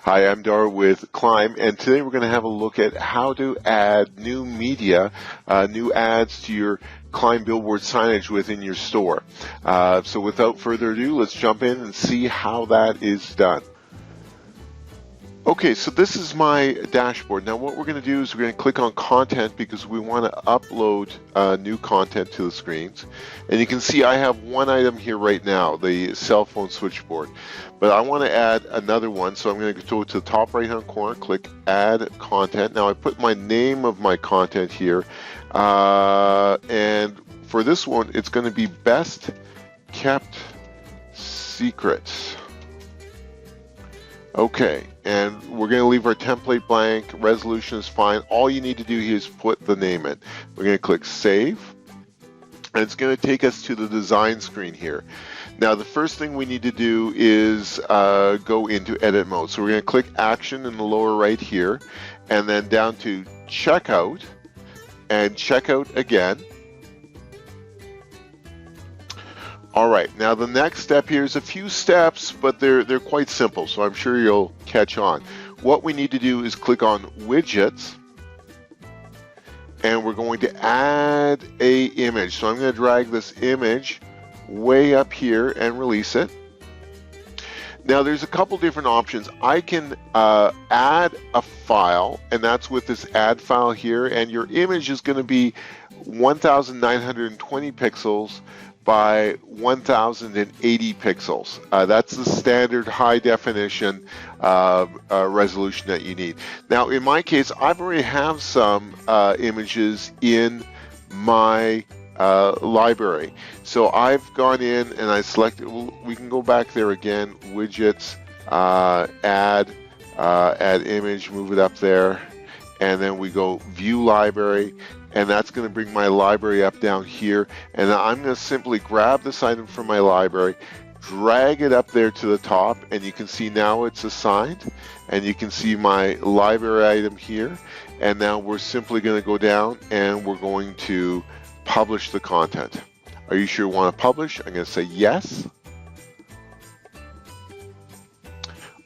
Hi, I'm Dar with Climb, and today we're going to have a look at how to add new media, new ads to your Climb Billboard signage within your store. So without further ado, let's jump in and see how that is done. Okay, so this is my dashboard. Now what we're going to do is we're going to click on content because we want to upload new content to the screens. And you can see I have one item here right now, the cell phone switchboard. But I want to add another one, so I'm going to go to the top right hand corner, click add content. Now I put my name of my content here. And for this one, it's going to be best kept secrets. Okay, and we're going to leave our template blank. Resolution is fine. All you need to do here is put the name in. We're going to click Save, and it's going to take us to the design screen here. Now, the first thing we need to do is go into edit mode. So we're going to click Action in the lower right here, and then down to Checkout, and Checkout again. All right, now the next step here is a few steps, but they're quite simple, so I'm sure you'll catch on. What we need to do is click on Widgets, and we're going to add a image. So I'm going to drag this image way up here and release it. Now there's a couple different options. I can add a file, and that's with this add file here, and your image is going to be 1920 pixels by 1080 pixels. That's the standard high definition resolution that you need. Now in my case, I've already have some images in my library. So I've gone in and I selected, we can go back there again, widgets, add image, move it up there, and then we go view library, and that's going to bring my library up down here, and I'm going to simply grab this item from my library, drag it up there to the top, and you can see now it's assigned, and you can see my library item here, and now we're simply going to go down and we're going to publish the content. Are you sure you want to publish? I'm going to say yes.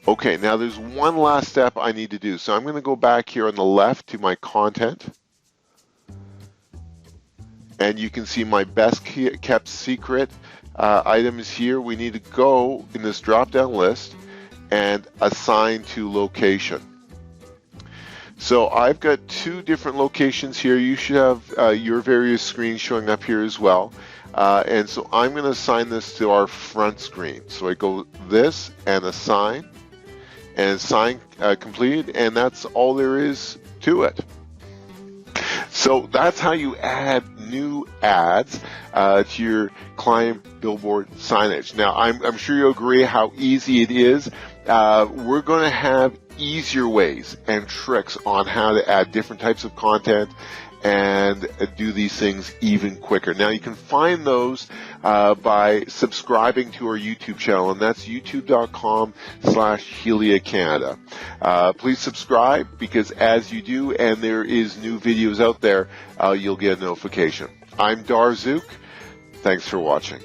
Okay, now there's one last step I need to do. So I'm going to go back here on the left to my content. And you can see my best kept secret items here. We need to go in this drop down list and assign to location. So I've got two different locations here. You should have your various screens showing up here as well. And so I'm going to assign this to our front screen. So I go this and assign completed, and that's all there is to it. So that's how you add new ads to your Climb Billboard signage. Now, I'm sure you'll agree how easy it is. We're going to have easier ways and tricks on how to add different types of content and do these things even quicker. Now, you can find those by subscribing to our YouTube channel, and that's youtube.com/Helia Canada. Please subscribe, because as you do, and there is new videos out there, you'll get a notification. I'm Dar Zook. Thanks for watching.